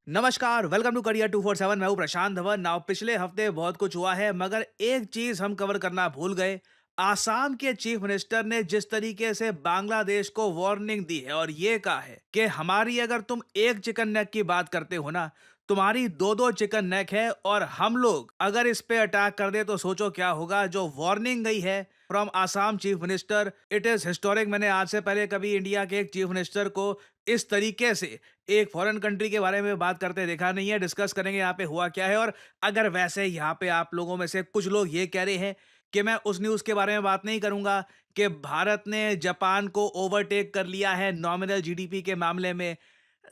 नमस्कार, welcome to career 247। मैं हूं प्रशांत धवन। नाउ पिछले हफ्ते बहुत कुछ हुआ है, मगर एक चीज हम कवर करना भूल गए। आसाम के चीफ मिनिस्टर ने जिस तरीके से बांग्लादेश को वार्निंग दी है और ये कहा है कि हमारी अगर तुम एक चिकन नेक की बात करते हो ना, तुम्हारी दो दो चिकन नेक है और हम लोग अगर इस पे अटैक कर दे तो सोचो क्या होगा। जो वार्निंग गई है from Assam chief minister, it is historic. मैंने आज से पहले कभी इंडिया के एक चीफ मिनिस्टर को इस तरीके से एक फॉरेन कंट्री के बारे में बात करते देखा नहीं है। डिस्कस करेंगे यहाँ पे हुआ क्या है। और अगर वैसे यहाँ पे आप लोगों में से कुछ लोग ये कह रहे हैं कि मैं उस न्यूज़ के बारे में बात नहीं करूंगा कि भारत ने जापान को ओवरटेक कर लिया है नॉमिनल जीडीपी के मामले में,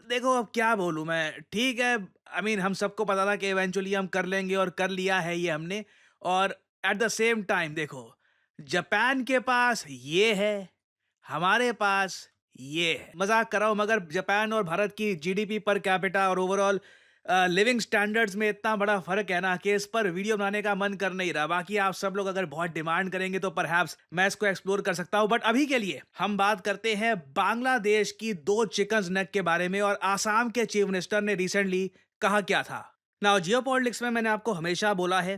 देखो अब क्या बोलूं मैं। ठीक है, आई मीन हम सबको पता था कि इवेंचुअली हम कर लेंगे और कर लिया है ये हमने। और एट द सेम टाइम देखो, जापान के पास ये है, हमारे पास ये है। मजाक कर रहा हूं, मगर जापान और भारत की जीडीपी पर कैपिटा और ओवरऑल लिविंग स्टैंडर्ड्स में इतना बड़ा फर्क है ना कि इस पर वीडियो बनाने का मन कर नहीं रहा। बाकी आप सब लोग अगर बहुत डिमांड करेंगे तो परहैप्स मैं इसको एक्सप्लोर कर सकता हूं, बट अभी के लिए हम बात करते हैं बांग्लादेश की दो चिकन नेक के बारे में और आसाम के चीफ मिनिस्टर ने रिसेंटली कहा क्या था। नाउ जियोपॉलिटिक्स में मैंने आपको हमेशा बोला है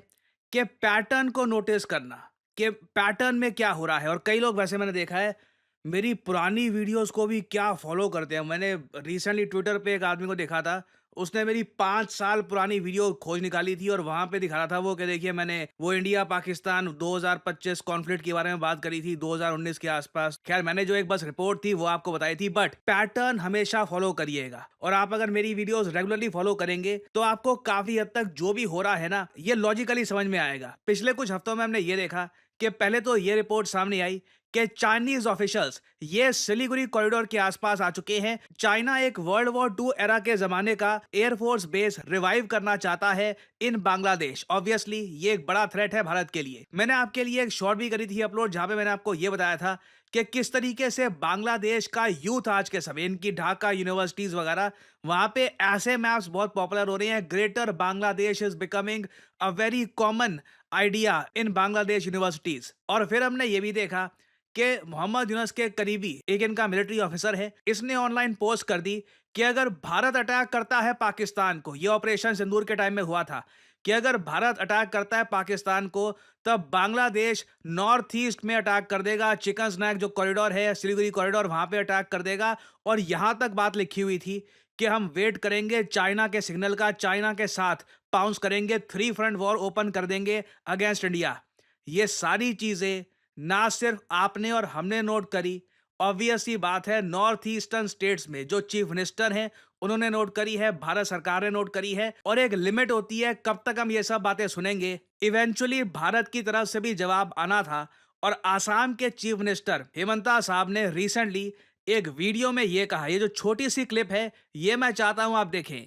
कि पैटर्न को नोटिस करना, कि पैटर्न में क्या हो रहा है। और कई लोग, वैसे मैंने देखा है, मेरी पुरानी वीडियोस को भी क्या फॉलो करते हैं। मैंने रिसेंटली ट्विटर पे एक आदमी को देखा था, उसने मेरी 5 साल पुरानी वीडियो खोज निकाली थी और वहां पे दिखा रहा था वो कि देखिए मैंने वो इंडिया पाकिस्तान 2025 कॉन्फ्लिक्ट के बारे में बात करी थी 2019 के आसपास। खैर मैंने जो एक बस रिपोर्ट थी वो आपको बताई थी, बट पैटर्न हमेशा फॉलो करिएगा। और आप अगर मेरी वीडियोस रेगुलरली फॉलो करेंगे तो आपको काफी हद तक जो भी हो रहा है ना, ये लॉजिकली समझ में आएगा। पिछले कुछ हफ्तों में हमने ये देखा कि पहले तो ये रिपोर्ट सामने आई कि चाइनीज ऑफिशियल्स ये सिलीगुड़ी कॉरिडोर के आसपास आ चुके हैं। चाइना एक वर्ल्ड वॉर 2 एरा के जमाने का एयरफोर्स बेस रिवाइव करना चाहता है इन बांग्लादेश। ऑब्वियसली ये एक बड़ा थ्रेट है भारत के लिए। मैंने आपके लिए एक शॉर्ट भी करी थी अपलोड, जहां पे मैंने आपको ये बताया था कि किस तरीके से बांग्लादेश का यूथ आज के समय, इनकी ढाका यूनिवर्सिटीज वगैरह, वहां पे ऐसे मैप्स बहुत पॉपुलर हो रहे हैं। Greater Bangladesh is becoming a very common idea in Bangladesh universities. और फिर हमने ये भी देखा कि मोहम्मद यूनस के करीबी एक इनका मिलिट्री ऑफिसर है, इसने ऑनलाइन पोस्ट कर दी कि अगर भारत अटैक करता है पाकिस्तान को, यह ऑपरेशन सिंदूर के टाइम में हुआ था, कि अगर भारत अटैक करता है पाकिस्तान को तब बांग्लादेश नॉर्थ ईस्ट में अटैक कर देगा। चिकन स्नैक जो कॉरिडोर है, सिलीगुड़ी कॉरिडोर, वहां पे अटैक कर देगा। और यहां तक बात लिखी हुई थी कि हम वेट करेंगे चाइना के सिग्नल का, चाइना के साथ पाउंस करेंगे, 3 फ्रंट वॉर ओपन कर देंगे अगेंस्ट इंडिया। ये सारी चीजें ना सिर्फ आपने और हमने नोट करी, ऑब्वियस सी बात है नॉर्थ ईस्टर्न स्टेट्स में जो चीफ मिनिस्टर हैं उन्होंने नोट करी है, भारत सरकार ने नोट करी है। और एक लिमिट होती है कब तक हम ये सब बातें सुनेंगे। इवेंचुअली भारत की तरफ से भी जवाब आना था। और आसाम के चीफ मिनिस्टर हेमंता साहब ने रिसेंटली एक वीडियो में ये कहा, ये जो छोटी सी क्लिप है ये मैं चाहता हूं आप देखें।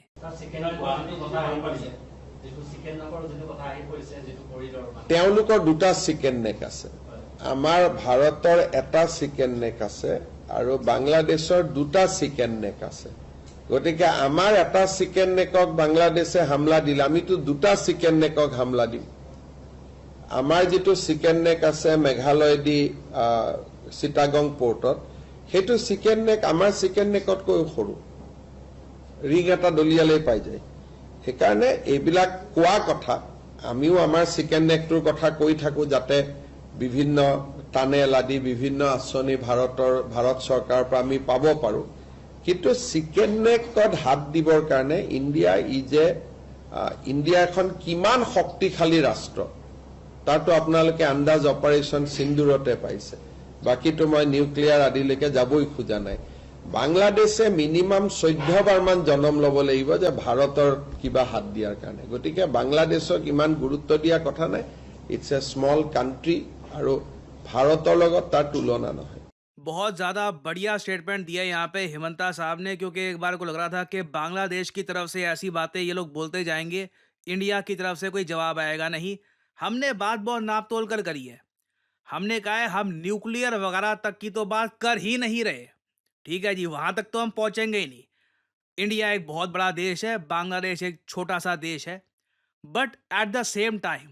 তেওঁলোকৰ দুটা চিকেন নেক আছে, আমাৰ ভাৰতৰ এটা চিকেন নেক আছে আৰু বাংলাদেশৰ দুটা চিকেন নেক আছে। গতিকে আমাৰ এটা চিকেন নেকক বাংলাদেশে হামলা দিলে আমিতো দুটা চিকেন নেকক হামলা দিম। আমাৰ যেটো চিকেন নেক আছে মেঘালয়দি চিটাগং পোৰ্টত, সেইটো চিকেন নেক আমাৰ চিকেন নেকতকৈ সৰু, ৰিং এটা দলিয়ালেই পাই যায়। সেইকাৰণে এইবিলাক কোৱা কথা, আমিও আমাৰ চিকেন নেকটোৰ কথা কৈ থাকো যাতে বিভিন্ন টানেল আদি বিভিন্ন আঁচনি ভাৰত চৰকাৰৰ পৰা আমি পাব পাৰো। কিন্তু চিকেন নেকত হাত দিবৰ কাৰণে ইণ্ডিয়া এখন কিমান শক্তিশালী ৰাষ্ট্ৰ তাৰতো আপোনালোকে আন্দাজ অপাৰেশ্যন সিন্দুৰতে পাইছে। বাকীতো মই নিউক্লিয়াৰ আদিলৈকে যাবই খোজা নাই। বাংলাদেশে মিনিমাম 14 বাৰ মান জনম ল'ব লাগিব যে ভাৰতৰ কিবা হাত দিয়াৰ কাৰণে। গতিকে বাংলাদেশক ইমান গুৰুত্ব দিয়া কথা নাই। ইটস এ স্মল কান্ট্ৰি আৰু ভাৰতৰ লগত তাৰ তুলনা নহয়। बहुत ज्यादा बढ़िया स्टेटमेंट दिया यहाँ पे हिमंता साहब ने, क्योंकि एक बार को लग रहा था कि बांग्लादेश की तरफ से ऐसी बातें ये लोग बोलते जाएंगे, इंडिया की तरफ से कोई जवाब आएगा नहीं। हमने बात बहुत नाप तोल कर करी है। हमने कहा है हम न्यूक्लियर वगैरह तक की तो बात कर ही नहीं रहे। ठीक है जी, वहां तक तो हम पहुंचेंगे ही नहीं। इंडिया एक बहुत बड़ा देश है, बांग्लादेश एक छोटा सा देश है। But at the same time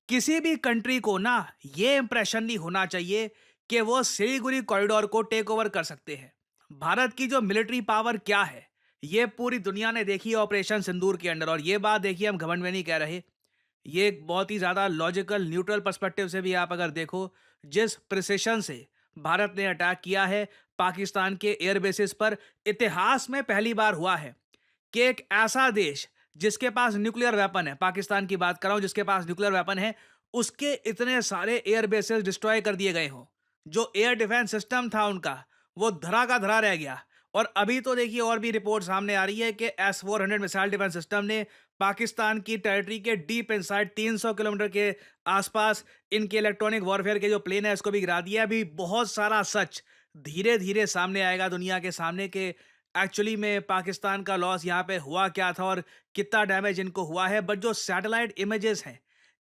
किसी भी कंट्री को ना ये इंप्रेशन नहीं होना चाहिए कि वो सिलीगुड़ी कॉरिडोर को टेक ओवर कर सकते हैं। भारत की जो मिलिट्री पावर क्या है ये पूरी दुनिया ने देखी है ऑपरेशन सिंदूर के अंडर, और ये बात देखिए हम घमंड में नहीं कह रहे। ये एक बहुत ही ज़्यादा लॉजिकल न्यूट्रल पर्सपेक्टिव से भी आप अगर देखो, जिस प्रिसिशन से भारत ने अटैक किया है पाकिस्तान के एयर बेसिस पर, इतिहास में पहली बार हुआ है कि एक ऐसा देश जिसके पास न्यूक्लियर वेपन है, पाकिस्तान की बात कर रहा हूं, जिसके पास न्यूक्लियर वेपन है, उसके इतने सारे एयर बेसेस डिस्ट्रॉय कर दिए गए हों। जो एयर डिफेंस सिस्टम था उनका, वो धरा का धरा रह गया। और अभी तो देखिए और भी रिपोर्ट सामने आ रही है कि S-400 मिसाइल डिफेंस सिस्टम ने पाकिस्तान की टेरिटरी के डीप इनसाइड 300 किलोमीटर के आसपास इनके इलेक्ट्रॉनिक वॉरफेयर के जो प्लेन है, इसको भी गिरा दिया। अभी बहुत सारा सच धीरे धीरे सामने आएगा दुनिया के सामने के एक्चुअली में पाकिस्तान का लॉस यहाँ पे हुआ क्या था और कितना डैमेज इनको हुआ है। बट जो सैटेलाइट इमेजेस हैं,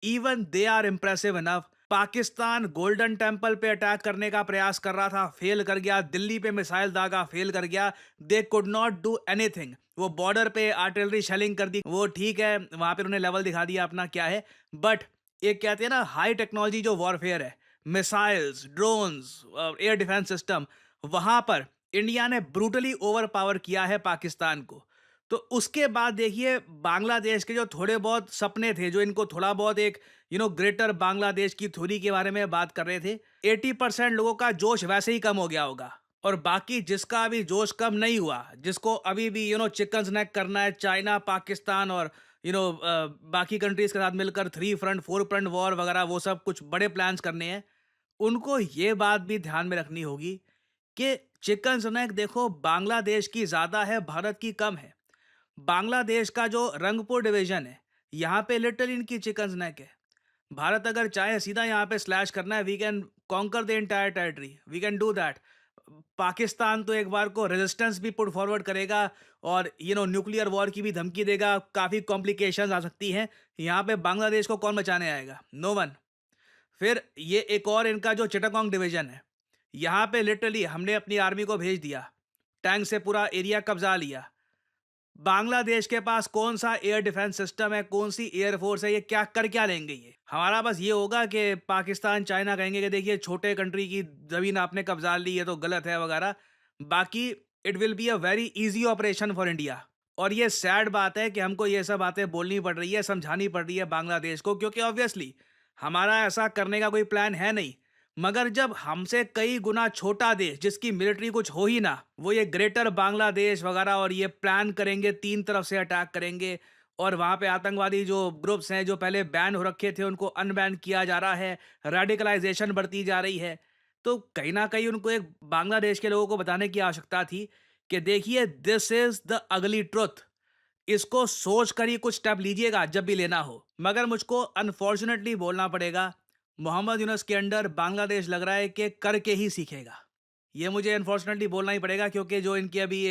even they are impressive enough. Pakistan Golden Temple पे अटैक करने का प्रयास कर रहा था, फेल कर गया। दिल्ली पे मिसाइल दागा, फेल कर गया। They could not do anything. वो बॉर्डर पे आर्टिलरी शेलिंग कर दी, वो ठीक है, वहां पे उन्होंने लेवल दिखा दिया अपना क्या है। बट एक कहते हैं ना हाई टेक्नोलॉजी जो वॉरफेयर है, missiles, drones, air defence system, वहां पर इंडिया ने ब्रूटली ओवर पावर किया है पाकिस्तान को। तो उसके बाद देखिए बांग्लादेश के जो थोड़े बहुत सपने थे, जो इनको थोड़ा बहुत एक ग्रेटर बांग्लादेश की थ्योरी के बारे में बात कर रहे थे, 80% लोगों का जोश वैसे ही कम हो गया होगा। और बाकी जिसका अभी जोश कम नहीं हुआ, जिसको अभी भी चिकन स्नैक करना है, चाइना, पाकिस्तान और बाकी कंट्रीज के साथ मिलकर 3 फ्रंट 4 फ्रंट वॉर वगैरह, वो सब कुछ बड़े प्लान्स करने हैं, उनको ये बात भी ध्यान में रखनी होगी कि चिकन स्नैक देखो बांग्लादेश की ज्यादा है, भारत की कम है। बांग्लादेश का जो रंगपुर डिवीजन है, यहाँ पे लिटरली इनकी चिकन स्नैक है। भारत अगर चाहे सीधा यहाँ पे स्लैश करना है, we can conquer the entire territory, we can do that. Pakistan तो एक बार को रेजिस्टेंस भी पुट फॉरवर्ड करेगा और न्यूक्लियर वॉर की भी धमकी देगा, काफ़ी कॉम्प्लिकेशंस आ सकती हैं। यहाँ पे बांग्लादेश को कौन बचाने आएगा? No one. फिर ये एक और इनका जो चिटागोंग डिवीजन है, यहाँ पे लिटरली हमने अपनी आर्मी को भेज दिया, टैंक से पूरा एरिया कब्जा लिया। बांग्लादेश के पास कौन सा एयर डिफेंस सिस्टम है, कौन सी एयरफोर्स है, ये क्या कर क्या लेंगे? ये हमारा बस ये होगा कि पाकिस्तान, चाइना कहेंगे कि देखिए छोटे कंट्री की जमीन आपने कब्जा ली, ये तो गलत है वगैरह। बाकी it will be a very easy operation for India. और ये सैड बात है कि हमको ये सब बातें बोलनी पड़ रही है, समझानी पड़ रही है बांग्लादेश को, क्योंकि ऑब्वियसली हमारा ऐसा करने का कोई प्लान है नहीं। मगर जब हमसे कई गुना छोटा देश, जिसकी मिलिट्री कुछ हो ही ना, वो ये ग्रेटर बांग्लादेश वगैरह और ये प्लान करेंगे, 3 तरफ से अटैक करेंगे, और वहाँ पे आतंकवादी जो ग्रुप्स हैं जो पहले बैन हो रखे थे उनको अनबैन किया जा रहा है, रेडिकलाइजेशन बढ़ती जा रही है, तो कहीं ना कहीं उनको एक बांग्लादेश के लोगों को बताने की आवश्यकता थी कि देखिए this is the ugly truth. इसको सोच कर ही कुछ स्टेप लीजिएगा जब भी लेना हो। मगर मुझको अनफॉर्चुनेटली बोलना पड़ेगा, मोहम्मद यूनुस के अंडर बांग्लादेश लग रहा है कि करके ही सीखेगा। ये मुझे अनफॉर्चुनेटली बोलना ही पड़ेगा, क्योंकि जो इनके अभी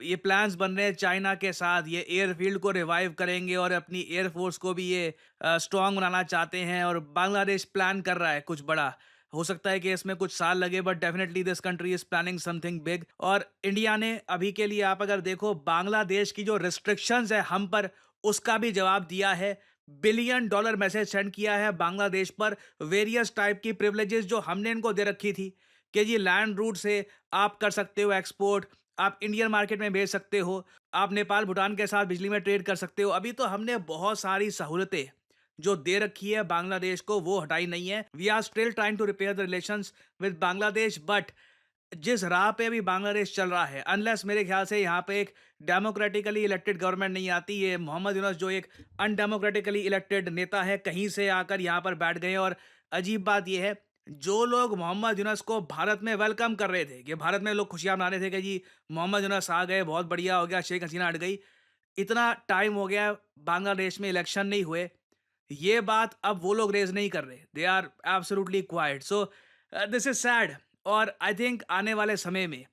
ये प्लान्स बन रहे हैं चाइना के साथ, ये एयरफील्ड को रिवाइव करेंगे और अपनी एयरफोर्स को भी ये स्ट्रांग बनाना चाहते हैं, और बांग्लादेश प्लान कर रहा है कुछ बड़ा। हो सकता है कि इसमें कुछ साल लगे, but definitely this country is planning something big. और इंडिया ने अभी के लिए आप अगर देखो बांग्लादेश की जो रिस्ट्रिक्शंस है हम पर, उसका भी जवाब दिया है। बिलियन डॉलर मैसेज सेंड किया है बांग्लादेश पर, वेरियस टाइप की प्रिविलेजेस जो हमने इनको दे रखी थी कि जी लैंड रूट से आप कर सकते हो एक्सपोर्ट, आप इंडियन मार्केट में भेज सकते हो, आप नेपाल भूटान के साथ बिजली में ट्रेड कर सकते हो। अभी तो हमने बहुत सारी सहूलतें जो दे रखी है बांग्लादेश को, वो हटाई नहीं है। We are still trying to repair the relations with Bangladesh, but जिस राह पे अभी बांग्लादेश चल रहा है, अनलेस मेरे ख्याल से यहाँ पे एक डेमोक्रेटिकली इलेक्टेड गवर्नमेंट नहीं आती, ये मोहम्मद यूनुस जो एक अनडेमोक्रेटिकली इलेक्टेड नेता है, कहीं से आकर यहाँ पर बैठ गए। और अजीब बात यह है, जो लोग मोहम्मद यूनुस को भारत में वेलकम कर रहे थे, कि भारत में लोग खुशियां मना रहे थे कि जी मोहम्मद यूनुस आ गए, बहुत बढ़िया हो गया, शेख हसीना हट गई, इतना टाइम हो गया बांग्लादेश में इलेक्शन नहीं हुए, ये बात अब वो लोग रेज नहीं कर रहे। They are absolutely quiet. So this is sad. और आई थिंक आने वाले समय में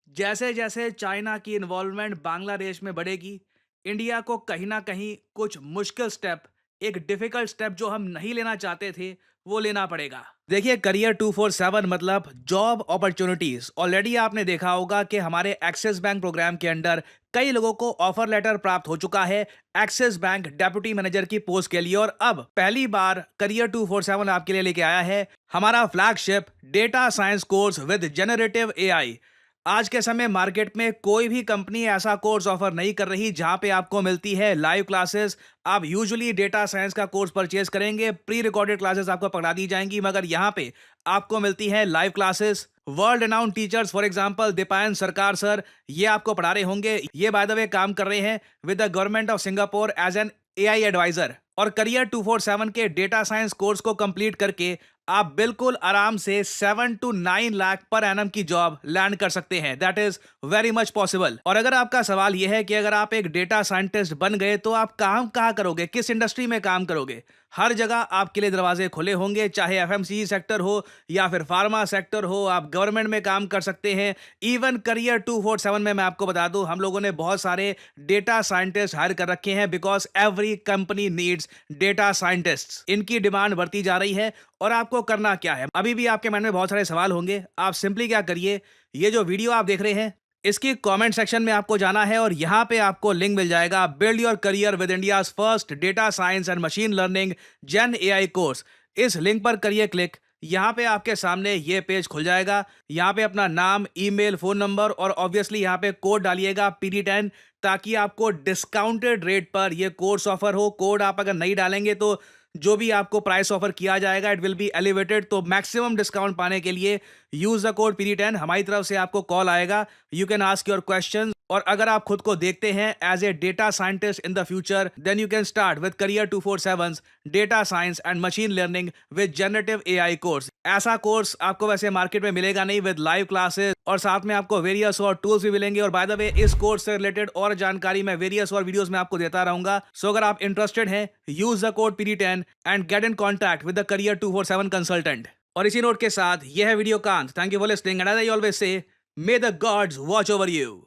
जैसे जैसे चाइना की इन्वॉल्वमेंट बांग्लादेश में बढ़ेगी, इंडिया को कहीं ना कहीं कुछ मुश्किल स्टेप, एक डिफिकल्ट स्टेप जो हम नहीं लेना चाहते थे, वो लेना पड़ेगा। देखिए करियर 247 मतलब जॉब अपॉर्चुनिटीज। ऑलरेडी आपने देखा होगा कि हमारे एक्सिस बैंक प्रोग्राम के अंडर कई लोगों को ऑफर लेटर प्राप्त हो चुका है एक्सिस बैंक डेप्यूटी मैनेजर की पोस्ट के लिए। और अब पहली बार करियर 247 आपके लिए लेके आया है हमारा flagship data science course with generative AI. आज के समय मार्केट में कोई भी कंपनी ऐसा कोर्स ऑफर नहीं कर रही जहां पे आपको मिलती है लाइव क्लासेस। आप यूजुअली डेटा साइंस का कोर्स परचेज करेंगे, प्री रिकॉर्डेड क्लासेस आपको पकड़ा दी जाएंगी, मगर यहाँ पे आपको मिलती है live classes. World renowned teachers for example Deepayan सरकार सर, ये आपको पढ़ा रहे होंगे। ये बाय द वे काम कर रहे हैं with the government of Singapore as an AI adviser. और करियर 247 के डेटा साइंस कोर्स को कंप्लीट करके आप बिल्कुल आराम से 7 to 9 लाख पर एनम की जॉब लैंड कर सकते हैं। That is very much possible. और अगर आपका सवाल यह है कि अगर आप एक डेटा साइंटिस्ट बन गए तो आप काम कहाँ करोगे, किस इंडस्ट्री में काम करोगे, हर जगह आपके लिए दरवाजे खुले होंगे, चाहे एफएमसीजी सेक्टर हो या फिर फार्मा सेक्टर हो। आप गवर्नमेंट में काम कर सकते हैं। इवन करियर 247 में मैं आपको बता दूं, हम लोगों ने बहुत सारे डेटा साइंटिस्ट हायर कर रखे हैं because every company needs data scientists. इनकी डिमांड बढ़ती जा रही है। और आपको करना क्या है, अभी भी आपके मन में बहुत सारे सवाल होंगे। आप सिंपली क्या करिए, ये जो वीडियो आप देख रहे हैं इसकी कमेंट सेक्शन में आपको जाना है और यहां पे आपको लिंक मिल जाएगा build your career with India's first data science and machine learning gen AI course. इस लिंक पर करिए क्लिक। यहाँ पे आपके सामने ये पेज खुल जाएगा। यहाँ पे अपना नाम, ईमेल, फोन नंबर और ऑब्वियसली यहाँ पे कोड डालिएगा PD10, ताकि आपको डिस्काउंटेड रेट पर ये कोर्स ऑफर हो। कोड आप अगर नहीं डालेंगे तो जो भी आपको प्राइस ऑफर किया जाएगा इट विल बी एलिवेटेड। तो मैक्सिमम डिस्काउंट पाने के लिए यूज द कोड PD10। हमारी तरफ से आपको कॉल आएगा, you can ask your question. और अगर आप खुद को देखते हैं as a data scientist in the future, then you can start with career 247 data science and machine learning with generative AI course. ऐसा कोर्स आपको वैसे मार्केट में मिलेगा नहीं, विद लाइव क्लासेस और साथ में आपको वेरियस और टूल्स भी मिलेंगे। और बाय द वे इस कोर्स से रिलेटेड और जानकारी मैं वेरियस और वीडियोस में आपको देता रहूंगा। सो अगर आप इंटरेस्टेड हैं, use the code PD10 and get in contact with the career 247 consultant. और इसी नोट के साथ यह है वीडियो का अंत। Thank you for listening and as I always say, may the gods watch over you.